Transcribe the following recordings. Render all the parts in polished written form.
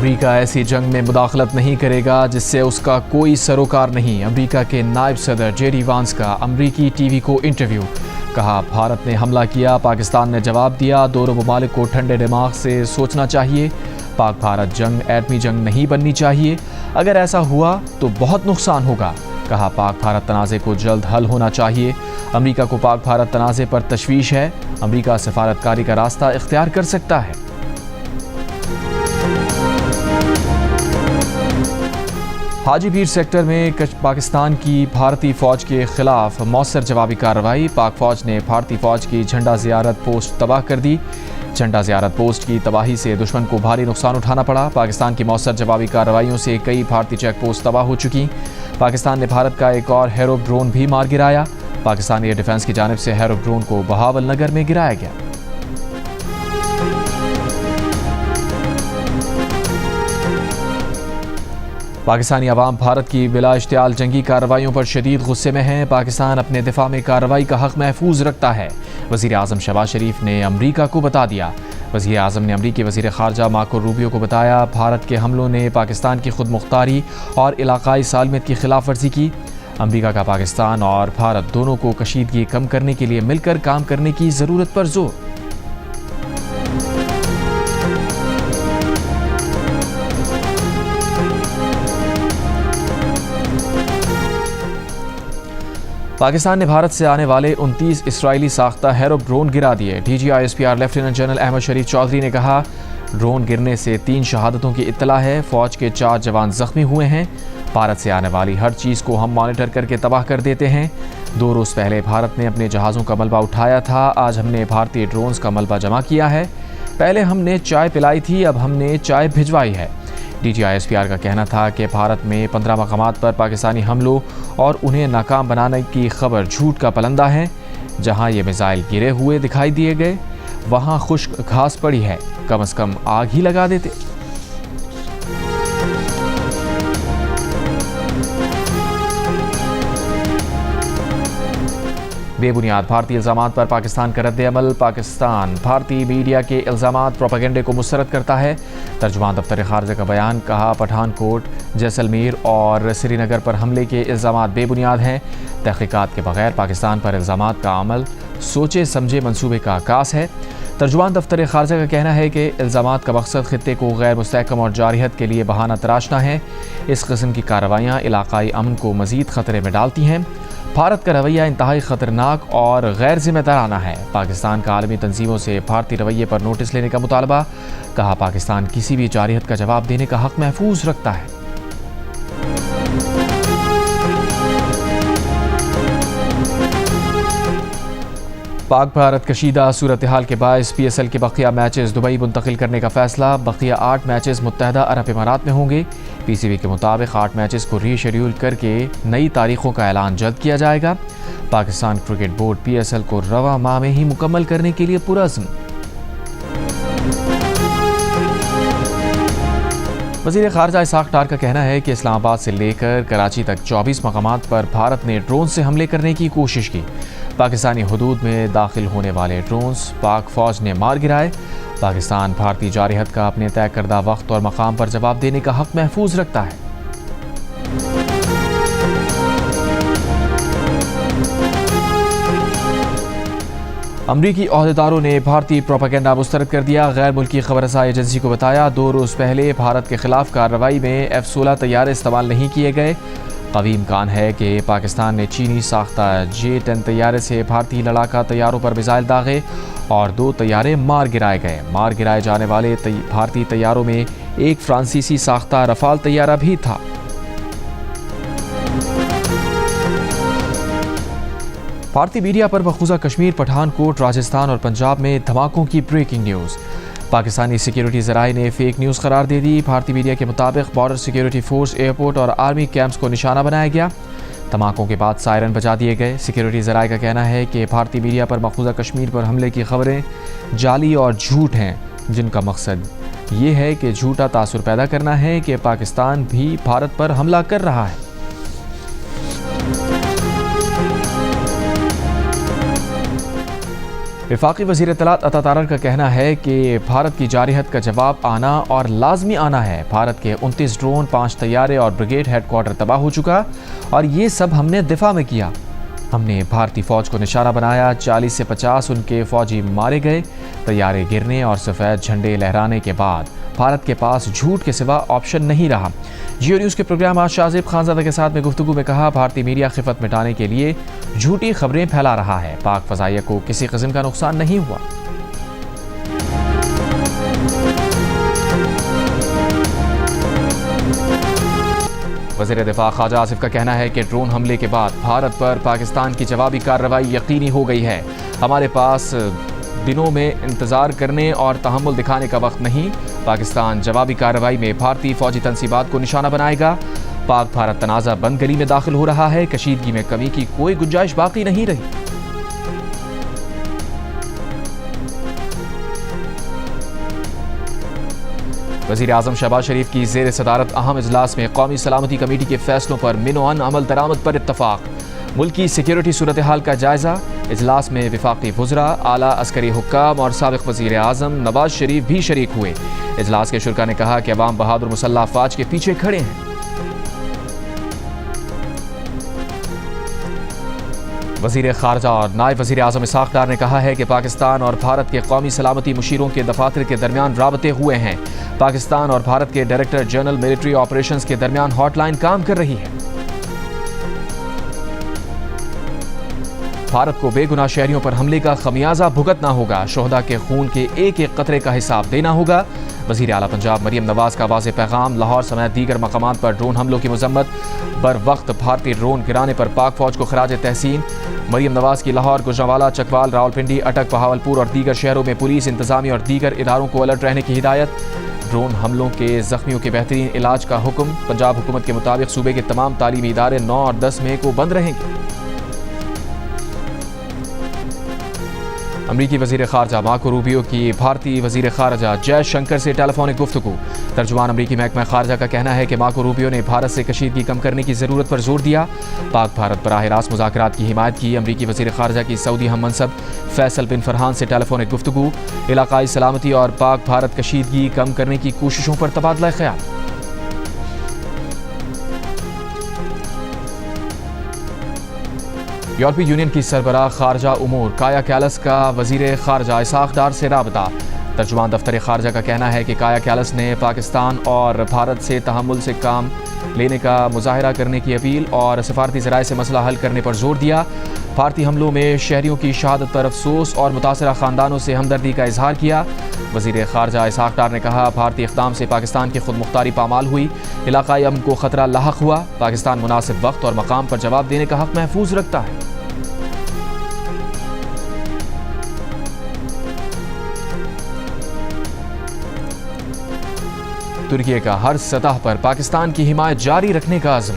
امریکہ ایسی جنگ میں مداخلت نہیں کرے گا جس سے اس کا کوئی سروکار نہیں۔ امریکہ کے نائب صدر جے ڈی وانس کا امریکی ٹی وی کو انٹرویو۔ کہا بھارت نے حملہ کیا، پاکستان نے جواب دیا، دونوں ممالک کو ٹھنڈے دماغ سے سوچنا چاہیے۔ پاک بھارت جنگ ایٹمی جنگ نہیں بننی چاہیے، اگر ایسا ہوا تو بہت نقصان ہوگا۔ کہا پاک بھارت تنازع کو جلد حل ہونا چاہیے۔ امریکہ کو پاک بھارت تنازع پر تشویش ہے، امریکہ سفارتکاری کا راستہ اختیار کر سکتا ہے۔ حاجی پیر سیکٹر میں پاکستان کی بھارتی فوج کے خلاف مؤثر جوابی کارروائی۔ پاک فوج نے بھارتی فوج کی جھنڈا زیارت پوسٹ تباہ کر دی۔ جھنڈا زیارت پوسٹ کی تباہی سے دشمن کو بھاری نقصان اٹھانا پڑا۔ پاکستان کی مؤثر جوابی کارروائیوں سے کئی بھارتی چیک پوسٹ تباہ ہو چکی۔ پاکستان نے بھارت کا ایک اور ہیرو ڈرون بھی مار گرایا۔ پاکستانی ایئر ڈیفنس کی جانب سے ہیرو ڈرون کو بہاول نگر میں گرایا گیا۔ پاکستانی عوام بھارت کی بلا اشتعال جنگی کارروائیوں پر شدید غصے میں ہیں۔ پاکستان اپنے دفاع میں کارروائی کا حق محفوظ رکھتا ہے، وزیر اعظم شہباز شریف نے امریکہ کو بتا دیا۔ وزیر اعظم نے امریکی وزیر خارجہ مارکو روبیو کو بتایا، بھارت کے حملوں نے پاکستان کی خود مختاری اور علاقائی سالمیت کی خلاف ورزی کی۔ امریکہ کا پاکستان اور بھارت دونوں کو کشیدگی کم کرنے کے لیے مل کر کام کرنے کی ضرورت پر زور۔ پاکستان نے بھارت سے آنے والے 29 اسرائیلی ساختہ ہیرو ڈرون گرا دیے۔ D G I S P R lieutenant general Ahmed Sharif Chaudhry نے کہا، ڈرون گرنے سے 3 شہادتوں کی اطلاع ہے، فوج کے 4 جوان زخمی ہوئے ہیں۔ بھارت سے آنے والی ہر چیز کو ہم مانیٹر کر کے تباہ کر دیتے ہیں۔ 2 روز پہلے بھارت نے اپنے جہازوں کا ملبہ اٹھایا تھا، آج ہم نے بھارتی ڈرونز کا ملبہ جمع کیا ہے۔ پہلے ہم نے چائے پلائی تھی، اب ہم نے چائے بھجوائی ہے۔ D G I S P R کا کہنا تھا کہ بھارت میں 15 مقامات پر پاکستانی حملوں اور انہیں ناکام بنانے کی خبر جھوٹ کا پلندہ ہے۔ جہاں یہ میزائل گرے ہوئے دکھائی دیے گئے، وہاں خشک گھاس پڑی ہے، کم از کم آگ ہی لگا دیتے۔ بے بنیاد بھارتی الزامات پر پاکستان کا رد عمل۔ پاکستان بھارتی میڈیا کے الزامات پروپیگنڈے کو مسترد کرتا ہے۔ ترجمان دفتر خارجہ کا بیان۔ کہا پٹھان کوٹ، جیسلمیر اور سری نگر پر حملے کے الزامات بے بنیاد ہیں۔ تحقیقات کے بغیر پاکستان پر الزامات کا عمل سوچے سمجھے منصوبے کا عکاس ہے۔ ترجمان دفتر خارجہ کا کہنا ہے کہ الزامات کا مقصد خطے کو غیر مستحکم اور جارحیت کے لیے بہانہ تراشنا ہے۔ اس قسم کی کارروائیاں علاقائی امن کو مزید خطرے میں ڈالتی ہیں۔ بھارت کا رویہ انتہائی خطرناک اور غیر ذمہ دارانہ ہے۔ پاکستان کا عالمی تنظیموں سے بھارتی رویے پر نوٹس لینے کا مطالبہ۔ کہا پاکستان کسی بھی جارحیت کا جواب دینے کا حق محفوظ رکھتا ہے۔ پاک بھارت کشیدہ صورتحال کے باعث پی ایس ایل کے بقیہ میچز دبئی منتقل کرنے کا فیصلہ۔ بقیہ 8 میچز متحدہ عرب امارات میں ہوں گے۔ پی سی بی کے مطابق 8 میچز کو ری شیڈیول کر کے نئی تاریخوں کا اعلان جلد کیا جائے گا۔ Pakistan cricket board P S L کو رواں ماہ میں ہی مکمل کرنے کے لیے پرعزم۔ وزیر خارجہ اسحاق ڈار کا کہنا ہے کہ اسلام آباد سے لے کر کراچی تک 24 مقامات پر بھارت نے ڈرون سے حملے کرنے کی کوشش کی۔ پاکستانی حدود میں داخل ہونے والے ڈرونز پاک فوج نے مار گرائے۔ پاکستان بھارتی جارحیت کا اپنے طے کردہ وقت اور مقام پر جواب دینے کا حق محفوظ رکھتا ہے۔ امریکی عہدیداروں نے بھارتی پروپیگنڈا مسترد کر دیا۔ غیر ملکی خبر رساں ایجنسی کو بتایا، 2 روز پہلے بھارت کے خلاف کارروائی میں F-16 طیارے استعمال نہیں کیے گئے۔ قوی امکان ہے کہ پاکستان نے چینی ساختہ J-10 طیارے سے بھارتی لڑاکا طیاروں پر میزائل داغے اور 2 طیارے مار گرائے گئے۔ مار گرائے جانے والے بھارتی طیاروں میں ایک فرانسیسی ساختہ رفال طیارہ بھی تھا۔ بھارتی میڈیا پر مقبوضہ کشمیر، پٹھان کوٹ، راجستھان اور پنجاب میں دھماکوں کی بریکنگ نیوز۔ پاکستانی سیکیورٹی ذرائع نے فیک نیوز قرار دے دی۔ بھارتی میڈیا کے مطابق بارڈر سیکیورٹی فورس، ایئرپورٹ اور آرمی کیمپس کو نشانہ بنایا گیا۔ دھماکوں کے بعد سائرن بجا دیے گئے۔ سیکیورٹی ذرائع کا کہنا ہے کہ بھارتی میڈیا پر مقبوضہ کشمیر پر حملے کی خبریں جعلی اور جھوٹ ہیں، جن کا مقصد یہ ہے کہ جھوٹا تاثر پیدا کرنا ہے کہ پاکستان بھی بھارت پر حملہ کر رہا ہے۔ وفاقی وزیر اطلاعات عطا تارڑ کا کہنا ہے کہ بھارت کی جارحیت کا جواب آنا اور لازمی آنا ہے۔ بھارت کے 29 ڈرون، 5 طیارے اور بریگیڈ ہیڈ کوارٹر تباہ ہو چکا اور یہ سب ہم نے دفاع میں کیا۔ ہم نے بھارتی فوج کو نشانہ بنایا، 40 سے 50 ان کے فوجی مارے گئے۔ طیارے گرنے اور سفید جھنڈے لہرانے کے بعد بھارت کے پاس جھوٹ کے سوا آپشن نہیں رہا۔ جیو نیوز کے پروگرام آج شاہزیب خانزادہ کے ساتھ میں گفتگو میں کہا، بھارتی میڈیا خفت مٹانے کے لیے جھوٹی خبریں پھیلا رہا ہے۔ پاک فضائیہ کو کسی قسم کا نقصان نہیں ہوا۔ وزیر دفاع خواجہ آصف کا کہنا ہے کہ ڈرون حملے کے بعد بھارت پر پاکستان کی جوابی کارروائی یقینی ہو گئی ہے۔ ہمارے پاس دنوں میں انتظار کرنے اور تحمل دکھانے کا وقت نہیں۔ پاکستان جوابی کارروائی میں بھارتی فوجی تنصیبات کو نشانہ بنائے گا۔ پاک بھارت تنازع بند گلی میں داخل ہو رہا ہے، کشیدگی میں کمی کی کوئی گنجائش باقی نہیں رہی۔ وزیر اعظم شہباز شریف کی زیر صدارت اہم اجلاس میں قومی سلامتی کمیٹی کے فیصلوں پر من و عن عمل درآمد پر اتفاق۔ ملکی سیکیورٹی صورتحال کا جائزہ۔ اجلاس میں وفاقی وزراء، اعلیٰ عسکری حکام اور سابق وزیر اعظم نواز شریف بھی شریک ہوئے۔ اجلاس کے شرکاء نے کہا کہ عوام بہادر مسلح افواج کے پیچھے کھڑے ہیں۔ وزیر خارجہ اور نائب وزیر اعظم اسحاق ڈار نے کہا ہے کہ پاکستان اور بھارت کے قومی سلامتی مشیروں کے دفاتر کے درمیان رابطے ہوئے ہیں۔ پاکستان اور بھارت کے ڈائریکٹر جنرل ملٹری آپریشنز کے درمیان ہاٹ لائن کام کر رہی ہے۔ بھارت کو بے گناہ شہریوں پر حملے کا خمیازہ بھگتنا ہوگا، شہداء کے خون کے ایک ایک قطرے کا حساب دینا ہوگا۔ وزیر اعلیٰ پنجاب مریم نواز کا واضح پیغام، لاہور سمیت دیگر مقامات پر ڈرون حملوں کی مذمت، بر وقت بھارتی ڈرون گرانے پر پاک فوج کو خراج تحسین۔ مریم نواز کی لاہور، گوجرانوالہ، چکوال، راولپنڈی، اٹک، بہاولپور اور دیگر شہروں میں پولیس انتظامیہ اور دیگر اداروں کو الرٹ رہنے کی ہدایت۔ ڈرون حملوں کے زخمیوں کے بہترین علاج کا حکم، پنجاب حکومت کے مطابق صوبے کے تمام تعلیمی ادارے 9 اور 10 مئی کو بند رہیں گے۔ امریکی وزیر خارجہ مارکو روبیو کی بھارتی وزیر خارجہ جے شنکر سے ٹیلی فونک گفتگو۔ ترجمان امریکی محکمہ خارجہ کا کہنا ہے کہ مارکو روبیو نے بھارت سے کشیدگی کم کرنے کی ضرورت پر زور دیا۔ پاک بھارت براہ راست مذاکرات کی حمایت کی۔ امریکی وزیر خارجہ کی سعودی ہم منصب فیصل بن فرحان سے ٹیلی فونک گفتگو، علاقائی سلامتی اور پاک بھارت کشیدگی کم کرنے کی کوششوں پر تبادلہ خیال۔ یورپی یونین کی سربراہ خارجہ امور کایا کیلس کا وزیر خارجہ اسحاق ڈار سے رابطہ۔ ترجمان دفتر خارجہ کا کہنا ہے کہ کایا کیلس نے پاکستان اور بھارت سے تحمل سے کام لینے کا مظاہرہ کرنے کی اپیل اور سفارتی ذرائع سے مسئلہ حل کرنے پر زور دیا۔ بھارتی حملوں میں شہریوں کی شہادت پر افسوس اور متاثرہ خاندانوں سے ہمدردی کا اظہار کیا۔ وزیر خارجہ اسحاق ڈار نے کہا، بھارتی اقدام سے پاکستان کی خود مختاری پامال ہوئی، علاقائی امن کو خطرہ لاحق ہوا۔ پاکستان مناسب وقت اور مقام پر جواب دینے کا حق محفوظ رکھتا ہے۔ ترکی کا ہر سطح پر پاکستان کی حمایت جاری رکھنے کا عزم۔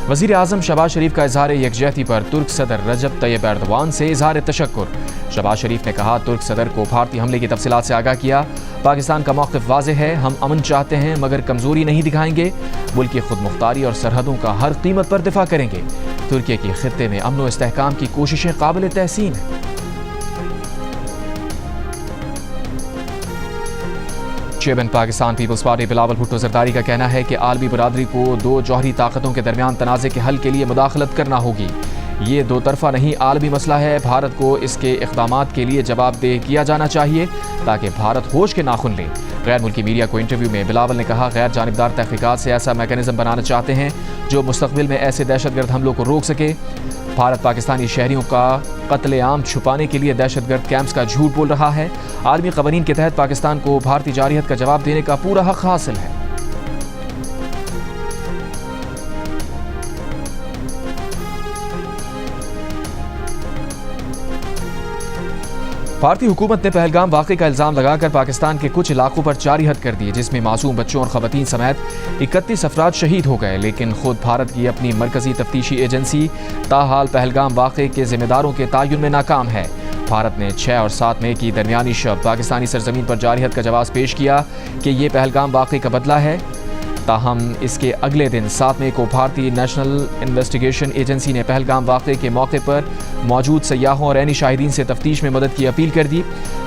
وزیر اعظم شہباز شریف کا اظہار یکجہتی پر ترک صدر رجب طیب ایردوان سے اظہار تشکر۔ شہباز شریف نے کہا، ترک صدر کو بھارتی حملے کی تفصیلات سے آگاہ کیا۔ پاکستان کا موقف واضح ہے، ہم امن چاہتے ہیں مگر کمزوری نہیں دکھائیں گے، ملک کی خود مختاری اور سرحدوں کا ہر قیمت پر دفاع کریں گے۔ ترکی کی خطے میں امن و استحکام کی کوششیں قابل تحسین ہیں۔ Chairman Pakistan peoples party Bilawal Bhutto Zardari کا کہنا ہے کہ عالمی برادری کو دو جوہری طاقتوں کے درمیان تنازع کے حل کے لیے مداخلت کرنا ہوگی۔ یہ دو طرفہ نہیں، عالمی مسئلہ ہے۔ بھارت کو اس کے اقدامات کے لیے جواب دہ کیا جانا چاہیے تاکہ بھارت ہوش کے ناخن لے۔ غیر ملکی میڈیا کو انٹرویو میں بلاول نے کہا، غیر جانبدار تحقیقات سے ایسا میکانزم بنانا چاہتے ہیں جو مستقبل میں ایسے دہشت گرد حملوں کو روک سکے۔ بھارت پاکستانی شہریوں کا قتل عام چھپانے کے لیے دہشت گرد کیمپس کا جھوٹ بول رہا ہے۔ عالمی قوانین کے تحت پاکستان کو بھارتی جارحیت کا جواب دینے کا پورا حق حاصل ہے۔ بھارتی حکومت نے پہلگام واقعے کا الزام لگا کر پاکستان کے کچھ علاقوں پر جارحیت کر دی، جس میں معصوم بچوں اور خواتین سمیت 31 افراد شہید ہو گئے، لیکن خود بھارت کی اپنی مرکزی تفتیشی ایجنسی تاحال پہلگام واقعے کے ذمہ داروں کے تعین میں ناکام ہے۔ بھارت نے 6 اور 7 مئی کی درمیانی شب پاکستانی سرزمین پر جارحیت کا جواز پیش کیا کہ یہ پہلگام واقعے کا بدلہ ہے۔ تاہم اس کے اگلے دن 7 مئی کو بھارتی نیشنل انویسٹیگیشن ایجنسی نے پہلگام واقعے کے موقع پر موجود سیاحوں اور عینی شاہدین سے تفتیش میں مدد کی اپیل کر دی۔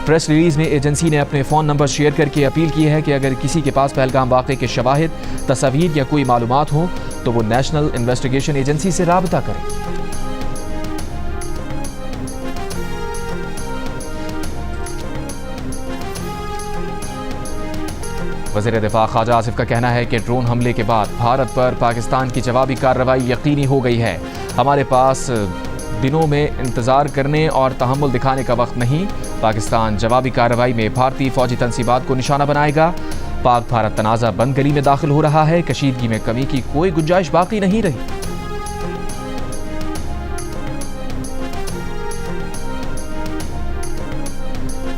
پریس ریلیز میں ایجنسی نے اپنے فون نمبر شیئر کر کے اپیل کی ہے کہ اگر کسی کے پاس پہلگام واقعے کے شواہد، تصاویر یا کوئی معلومات ہوں تو وہ نیشنل انویسٹیگیشن ایجنسی سے رابطہ کریں۔ وزیر دفاع خواجہ آصف کا کہنا ہے کہ ڈرون حملے کے بعد بھارت پر پاکستان کی جوابی کارروائی یقینی ہو گئی ہے۔ ہمارے پاس دنوں میں انتظار کرنے اور تحمل دکھانے کا وقت نہیں۔ پاکستان جوابی کارروائی میں بھارتی فوجی تنصیبات کو نشانہ بنائے گا۔ پاک بھارت تنازع بند گلی میں داخل ہو رہا ہے، کشیدگی میں کمی کی کوئی گنجائش باقی نہیں رہی۔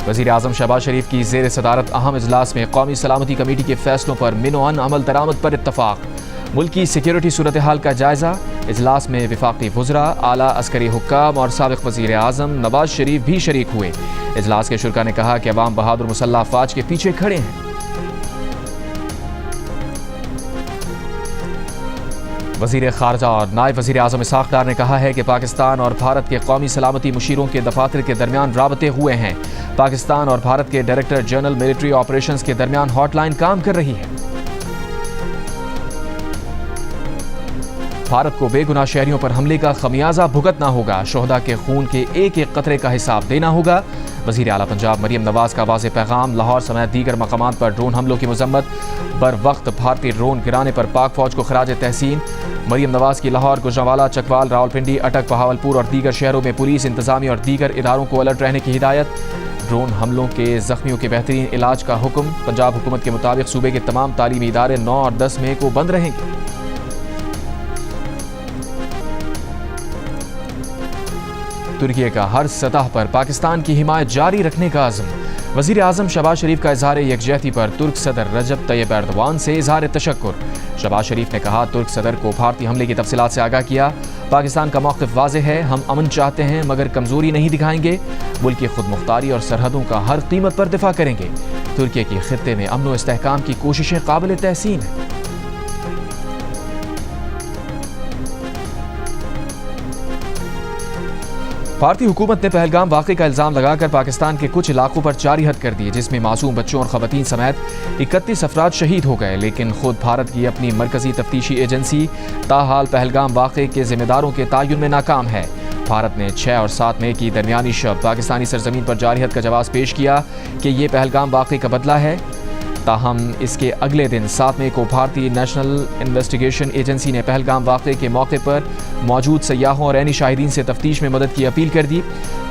وزیر اعظم شہباز شریف کی زیر صدارت اہم اجلاس میں قومی سلامتی کمیٹی کے فیصلوں پر من و عن عمل درآمد پر اتفاق۔ ملکی سیکیورٹی صورتحال کا جائزہ۔ اجلاس میں وفاقی وزراء، اعلیٰ عسکری حکام اور سابق وزیر اعظم نواز شریف بھی شریک ہوئے۔ اجلاس کے شرکاء نے کہا کہ عوام بہادر مسلح افواج کے پیچھے کھڑے ہیں۔ وزیر خارجہ اور نائب وزیر اعظم اسحاق ڈار نے کہا ہے کہ پاکستان اور بھارت کے قومی سلامتی مشیروں کے دفاتر کے درمیان رابطے ہوئے ہیں۔ پاکستان اور بھارت کے ڈائریکٹر جنرل ملٹری آپریشنز کے درمیان ہاٹ لائن کام کر رہی ہے۔ بھارت کو بے گناہ شہریوں پر حملے کا خمیازہ بھگتنا ہوگا۔ شہداء کے خون کے ایک ایک قطرے کا حساب دینا ہوگا۔ وزیر اعلیٰ پنجاب مریم نواز کا واضح پیغام۔ لاہور سمیت دیگر مقامات پر ڈرون حملوں کی مذمت۔ بر وقت بھارتی ڈرون گرانے پر پاک فوج کو خراج تحسین۔ مریم نواز کی لاہور، گوجرانوالہ، چکوال، راولپنڈی، اٹک، بہاولپور اور دیگر شہروں میں پولیس، انتظامیہ اور دیگر اداروں کو الرٹ رہنے کی ہدایت۔ ڈرون حملوں کے زخمیوں کے بہترین علاج کا حکم۔ پنجاب حکومت کے مطابق صوبے کے تمام تعلیمی ادارے 9 اور 10 مئی کو بند رہیں گے۔ ترکی کا ہر سطح پر پاکستان کی حمایت جاری رکھنے کا عزم۔ وزیر اعظم شہباز شریف کا اظہار یکجہتی پر ترک صدر رجب طیب ایردوان سے اظہار تشکر۔ شہباز شریف نے کہا ترک صدر کو بھارتی حملے کی تفصیلات سے آگاہ کیا۔ پاکستان کا موقف واضح ہے، ہم امن چاہتے ہیں مگر کمزوری نہیں دکھائیں گے۔ ملک کی خود مختاری اور سرحدوں کا ہر قیمت پر دفاع کریں گے۔ ترکی کی خطے میں امن و استحکام کی کوششیں قابل تحسین ہیں۔ بھارتی حکومت نے پہلگام واقعے کا الزام لگا کر پاکستان کے کچھ علاقوں پر جاری حد کر دی، جس میں معصوم بچوں اور خواتین سمیت 31 افراد شہید ہو گئے، لیکن خود بھارت کی اپنی مرکزی تفتیشی ایجنسی تاحال پہلگام واقعے کے ذمہ داروں کے تعین میں ناکام ہے۔ بھارت نے 6 اور 7 مئی کی درمیانی شب پاکستانی سرزمین پر جاری حد کا جواز پیش کیا کہ یہ پہلگام واقعے کا بدلہ ہے، تاہم اس کے اگلے دن 7 مئی کو بھارتی نیشنل انویسٹیگیشن ایجنسی نے پہلگام واقعے کے موقع پر موجود سیاحوں اور عینی شاہدین سے تفتیش میں مدد کی اپیل کر دی۔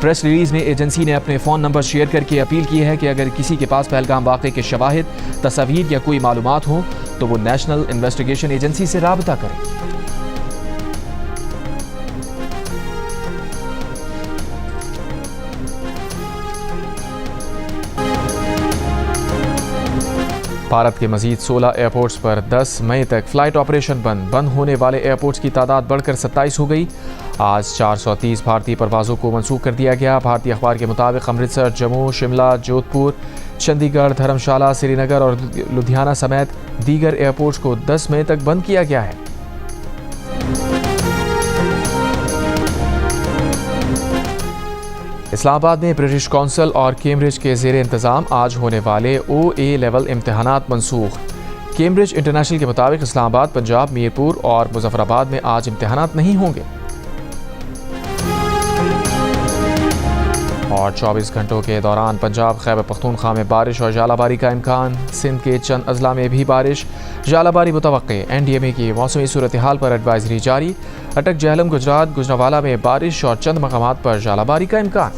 پریس ریلیز میں ایجنسی نے اپنے فون نمبر شیئر کر کے اپیل کی ہے کہ اگر کسی کے پاس پہلگام واقعے کے شواہد، تصاویر یا کوئی معلومات ہوں تو وہ نیشنل انویسٹیگیشن ایجنسی سے رابطہ کریں۔ بھارت کے مزید 16 ایئرپورٹس پر 10 مئی تک فلائٹ آپریشن بند ہونے والے ایئرپورٹس کی تعداد بڑھ کر 27 ہو گئی۔ آج 430 بھارتی پروازوں کو منسوخ کر دیا گیا۔ بھارتی اخبار کے مطابق امرتسر، جموں، شملہ، جودھپور، چندی گڑھ، دھرم شالہ، سری نگر اور لدھیانہ سمیت دیگر ایئرپورٹس کو 10 مئی تک بند کیا گیا ہے۔ اسلام آباد میں برٹش کونسل اور کیمبرج کے زیر انتظام آج ہونے والے او اے لیول امتحانات منسوخ۔ کیمبرج انٹرنیشنل کے مطابق اسلام آباد، پنجاب، میرپور اور مظفر آباد میں آج امتحانات نہیں ہوں گے۔ اور 24 گھنٹوں کے دوران پنجاب، خیبر پختونخوا میں بارش اور ژالہ باری کا امکان۔ سندھ کے چند اضلاع میں بھی بارش، ژالہ باری متوقع۔ این ڈی ایم اے کی موسمی صورتحال پر ایڈوائزری جاری۔ اٹک، جہلم، گجرات، گوجرانوالہ میں بارش اور چند مقامات پر ژالہ باری کا امکان۔